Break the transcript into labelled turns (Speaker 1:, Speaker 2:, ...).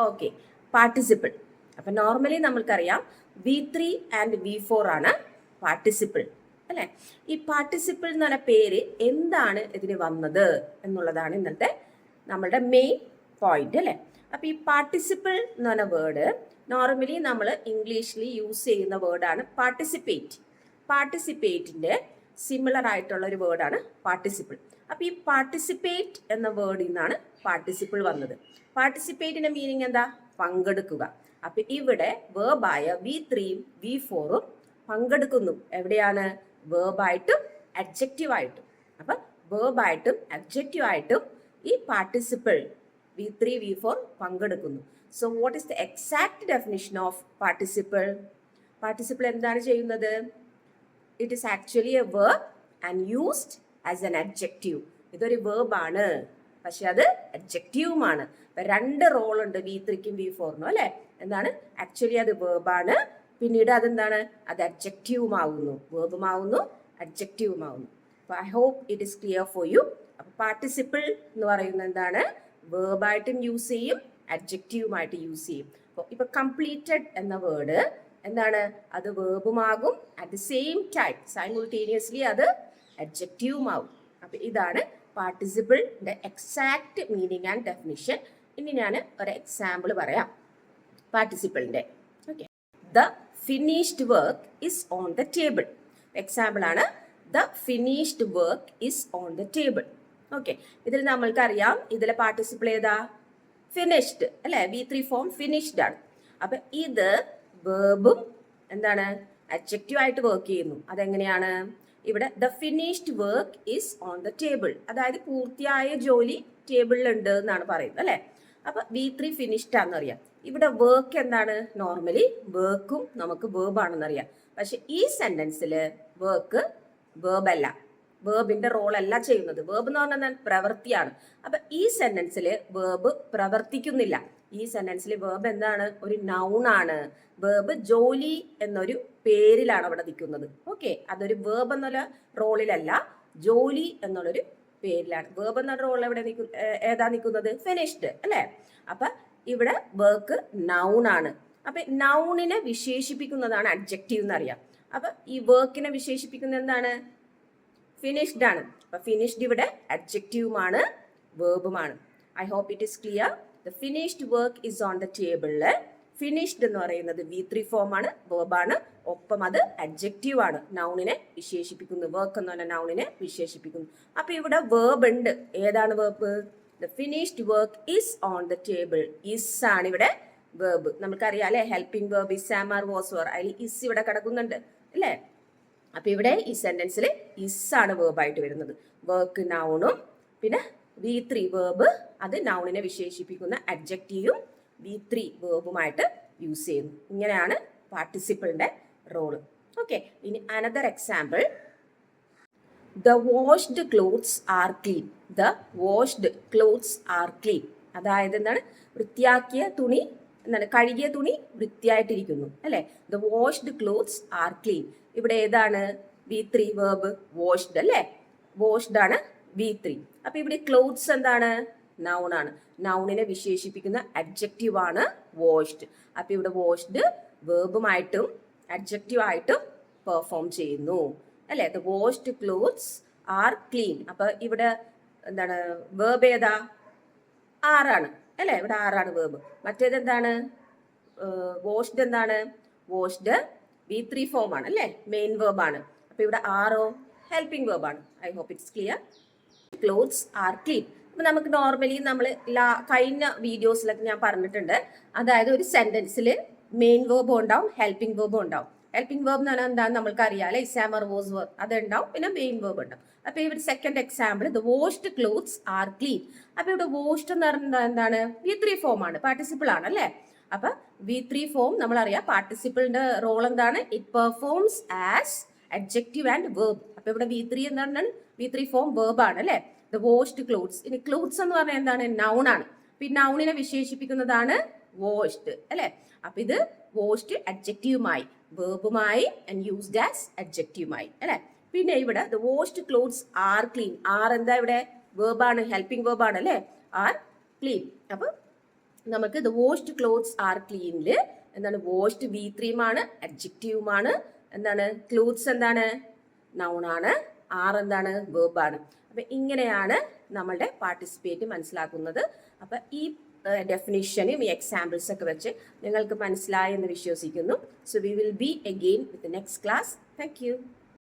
Speaker 1: Okay, participle. അപ്പം normally നമ്മൾക്കറിയാം V3 and V4 ആണ് പാർട്ടിസിപ്പിൾ അല്ലേ. ഈ പാർട്ടിസിപ്പിൾ എന്ന് പറഞ്ഞ പേര് എന്താണ് ഇതിന് വന്നത് എന്നുള്ളതാണ് ഇന്നത്തെ നമ്മളുടെ മെയിൻ പോയിന്റ് അല്ലേ. അപ്പം ഈ പാർട്ടിസിപ്പിൾ എന്ന് പറഞ്ഞ വേർഡ് നോർമലി നമ്മൾ ഇംഗ്ലീഷിൽ യൂസ് ചെയ്യുന്ന വേർഡാണ് പാർട്ടിസിപ്പേറ്റ്. പാർട്ടിസിപ്പേറ്റിൻ്റെ സിമിലർ ആയിട്ടുള്ള ഒരു വേർഡാണ് പാർട്ടിസിപ്പിൾ. അപ്പം ഈ പാർട്ടിസിപ്പേറ്റ് എന്ന വേർഡിൽ നിന്നാണ് പാർട്ടിസിപ്പിൾ വന്നത്. പാർട്ടിസിപ്പേറ്റിന്റെ മീനിങ് എന്താ? പങ്കെടുക്കുക. അപ്പൊ ഇവിടെ വേർബായ V3യും V4ഉം പങ്കെടുക്കുന്നു. എവിടെയാണ്? വേർബായിട്ടും അഡ്ജക്റ്റീവായിട്ടും. അപ്പൊ വേർബായിട്ടും അഡ്ജക്റ്റീവായിട്ടും ഈ പാർട്ടിസിപ്പിൾ V3 V4 പങ്കെടുക്കുന്നു. So what is the exact definition of participle? Participle എന്താണ് ചെയ്യുന്നത്? It is actually A verb and used as an adjective. ഇതൊരു വേർബാണ്, പക്ഷെ അത് അഡ്ജക്റ്റീവുമാണ്. രണ്ട് റോൾ ഉണ്ട് V3ക്കും V4നും അല്ലെ. എന്താണ്? ആക്ച്വലി അത് വേർബാണ്, പിന്നീട് അതെന്താണ്? അത് അഡ്ജക്റ്റീവുമാവുന്നു. വേർബുമാവുന്നു, അഡ്ജക്റ്റീവുമാവുന്നു. അപ്പോൾ I hope it is clear for you. അപ്പോൾ പാർട്ടിസിപ്പിൾ എന്ന് പറയുന്നത് എന്താണ്? വേർബായിട്ടും യൂസ് ചെയ്യും, അഡ്ജക്റ്റീവുമായിട്ട് യൂസ് ചെയ്യും. അപ്പോൾ ഇപ്പൊ കംപ്ലീറ്റഡ് എന്ന വേർഡ് എന്താണ്? അത് വേർബുമാകും, at the same time simultaneously അത് അഡ്ജക്റ്റീവുമാവും. അപ്പൊ ഇതാണ് പാർട്ടിസിപ്പിളിന്റെ എക്സാക്ട് മീനിങ് ആൻഡ് ഡെഫിനിഷൻ. ഇനി ഞാൻ ഒരു എക്സാമ്പിൾ പറയാം പാർട്ടിസിപ്പിളിന്റെ. Okay, the finished work is on the table. Example ആണ് the finished work is on the table. Okay, ഇതിൽ നമ്മൾക്കറിയാം ഇതിലെ പാർട്ടിസിപ്പിൾ ഏതാ? ഫിനിഷ്ഡ് അല്ലെ. V3 ഫോം ഫിനിഷ്ഡ് ആണ്. അപ്പൊ ഇത് വേർബും എന്താണ്? അഡ്ജക്റ്റീവ് ആയിട്ട് വർക്ക് ചെയ്യുന്നു. അതെങ്ങനെയാണ്? ഇവിടെ the finished work is on the table, അതായത് പൂർത്തിയായ ജോലി ടേബിളിലുണ്ട് എന്നാണ് പറയുന്നത് അല്ലെ. അപ്പൊ V3 ഫിനിഷ്ഡ് ആണെന്ന് അറിയാം. ഇവിടെ വർക്ക് എന്താണ്? നോർമലി വർക്കും നമുക്ക് വേർബ് ആണെന്ന് അറിയാം. പക്ഷെ ഈ സെന്റൻസിൽ വർക്ക് വേർബ് അല്ല, വേർബിന്റെ റോൾ അല്ല ചെയ്യുന്നത്. വേർബ് എന്ന് പറഞ്ഞാൽ പ്രവൃത്തിയാണ്. അപ്പൊ ഈ സെന്റൻസിൽ വേർബ് പ്രവർത്തിക്കുന്നില്ല. ഈ സെന്റൻസിൽ വേർബ് എന്താണ്? ഒരു നൗൺ ആണ്. വേർബ് ജോലി എന്നൊരു പേരിലാണ് അവിടെ നിൽക്കുന്നത്. ഓക്കെ, അതൊരു വേർബ് എന്നുള്ള റോളിലല്ല, ജോലി എന്നുള്ളൊരു പേരിലാണ്. വേർബ് എന്ന റോൾ എവിടെ ഏതാ നിൽക്കുന്നത്? ഫിനിഷ്ഡ് അല്ലെ. അപ്പൊ ഇവിടെ വർക്ക് നൗൺ ആണ്. അപ്പൊ നൗണിനെ വിശേഷിപ്പിക്കുന്നതാണ് അഡ്ജക്റ്റീവ് എന്നറിയാം. അപ്പൊ ഈ വർക്കിനെ വിശേഷിപ്പിക്കുന്നത് എന്താണ്? ഫിനിഷ്ഡ് ആണ്. അപ്പൊ ഫിനിഷ്ഡ് ഇവിടെ അഡ്ജക്റ്റീവുമാണ്, വേർബുമാണ്. I hope it is clear. The finished work is on the ടേബിളില് ഫിനിഷ്ഡ് എന്ന് പറയുന്നത് V3 ഫോം ആണ്, വേർബാണ്. ഒപ്പം അത് അഡ്ജക്റ്റീവ് ആണ്, നൗണിനെ വിശേഷിപ്പിക്കുന്നു. വർക്ക് എന്ന് പറഞ്ഞ നൗണിനെ വിശേഷിപ്പിക്കുന്നു. അപ്പൊ ഇവിടെ വേർബ് ഉണ്ട്. ഏതാണ് verb? The finished work is on the table. Is ആണ് ഇവിടെ വേർബ്. നമുക്കറിയാം അല്ലെ, helping verb is, am, are, was, were. അതിൽ ഇസ് ഇവിടെ കിടക്കുന്നുണ്ട് അല്ലേ. അപ്പൊ ഇവിടെ ഈ സെന്റൻസിൽ ഇസ് ആണ് വേർബായിട്ട് വരുന്നത്. വർക്ക് നൗണും പിന്നെ V3 വേർബ് അത് നൗണിനെ വിശേഷിപ്പിക്കുന്ന അഡ്ജക്റ്റീവും V3 വേർബുമായിട്ട് യൂസ് ചെയ്യുന്നു. ഇങ്ങനെയാണ് പാർട്ടിസിപ്പിളിന്റെ റോള്. ഓക്കെ, ഇനി another example. The washed clothes are clean. The washed clothes are clean, അതായത് എന്താണ്? വൃത്തിയാക്കിയ തുണി എന്താണ്? കഴുകിയ തുണി വൃത്തിയായിട്ടിരിക്കുന്നു അല്ലെ. The washed clothes are clean. ഇവിടെ ഏതാണ്? V3 വേർബ് വാഷ്ഡ് അല്ലെ. വാഷ്ഡ് ആണ് V3. അപ്പൊ ഇവിടെ ക്ലോത്ത്സ് എന്താണ്? നൗൺ ആണ്. നൗണിനെ വിശേഷിപ്പിക്കുന്ന അഡ്ജക്റ്റീവ് ആണ് വാഷ്ഡ്. അപ്പൊ ഇവിടെ വാഷ്ഡ് വേർബുമായിട്ടും അഡ്ജക്റ്റീവ് ആയിട്ടും പെർഫോം ചെയ്യുന്നു അല്ലെ. The washed clothes are clean. അപ്പൊ ഇവിടെ എന്താണ്? വേർബ് ഏതാ? ആറാണ് അല്ലെ. ഇവിടെ ആറാണ് വേർബ്. മറ്റേത് എന്താണ്? വാഷ്ഡ് എന്താണ്? വാഷ്ഡ് V3 ഫോം ആണ് അല്ലെ, മെയിൻ വേർബ് ആണ്. അപ്പൊ ഇവിടെ ആറോ? ഹെൽപ്പിംഗ് വേർബ് ആണ്. I hope it's clear. Clothes are clean. അപ്പൊ നമുക്ക് നോർമലി നമ്മൾ കഴിഞ്ഞ വീഡിയോസിലൊക്കെ ഞാൻ പറഞ്ഞിട്ടുണ്ട്, അതായത് ഒരു സെന്റൻസിൽ മെയിൻ വേർബും ഉണ്ടാവും, ഹെൽപ്പിംഗ് വേർബും ഉണ്ടാവും. ഹെൽപ്പിംഗ് വേർബ് എന്ന് പറഞ്ഞാൽ എന്താണെന്ന് നമ്മൾക്ക് അറിയാം, ഇസാമർ വാസ് വർ, അതുണ്ടാവും. പിന്നെ മെയിൻ വേർബ് ഉണ്ടാവും. അപ്പൊ ഇവിടെ second example the washed clothes are clean. അപ്പൊ ഇവിടെ വാഷ്ഡ് എന്ന് പറയുന്നത് എന്താണ്? V3 ഫോം ആണ്, പാർട്ടിസിപ്പിൾ ആണ് അല്ലെ. അപ്പൊ V3 ഫോം നമ്മൾ അറിയാം. പാർട്ടിസിപ്പിളിന്റെ റോൾ എന്താണ്? It performs as adjective and verb. അപ്പൊ ഇവിടെ V3 എന്താണ്? V3 ഫോം വേർബ് ആണ് അല്ലെ. The washed clothes. ഇനി ക്ലോത്ത്സ് എന്ന് പറഞ്ഞാൽ എന്താണ്? നൗൺ ആണ്. അപ്പൊ ഈ നൗണിനെ വിശേഷിപ്പിക്കുന്നതാണ് വാഷ്ഡ് അല്ലെ. അപ്പൊ ഇത് വാഷ്ഡ് അഡ്ജക്റ്റീവുമായി, വേർബുമായി ആൻഡ് യൂസ്ഡ് ആസ് അഡ്ജക്റ്റീവുമായി അല്ലെ. പിന്നെ ഇവിടെ the washed clothes are clean. Are എന്താ ഇവിടെ? വേർബാണ്, ഹെൽപ്പിംഗ് വേർബാണ് അല്ലെ. Are clean. അപ്പൊ നമുക്ക് ദ വാഷ്ഡ് ക്ലോത്ത്സ് ആർ ക്ലീനിൽ എന്താണ് വാഷ്ഡ് V3 ആണ്, അഡ്ജക്റ്റീവുമാണ്. എന്താണ് ക്ലോത്ത്സ് എന്താണ് നൗണാണ്, ആർ എന്താണ് വേർബാണ്. അപ്പൊ ഇങ്ങനെയാണ് നമ്മളുടെ പാർട്ടിസിപ്പേറ്റ് മനസ്സിലാക്കുന്നത്. അപ്പൊ ഈ ഡെഫിനിഷനും ഈ എക്സാമ്പിൾസ് ഒക്കെ വെച്ച് നിങ്ങൾക്ക് മനസ്സിലായെന്ന് വിശ്വസിക്കുന്നു. So we will be again with next class. Thank you.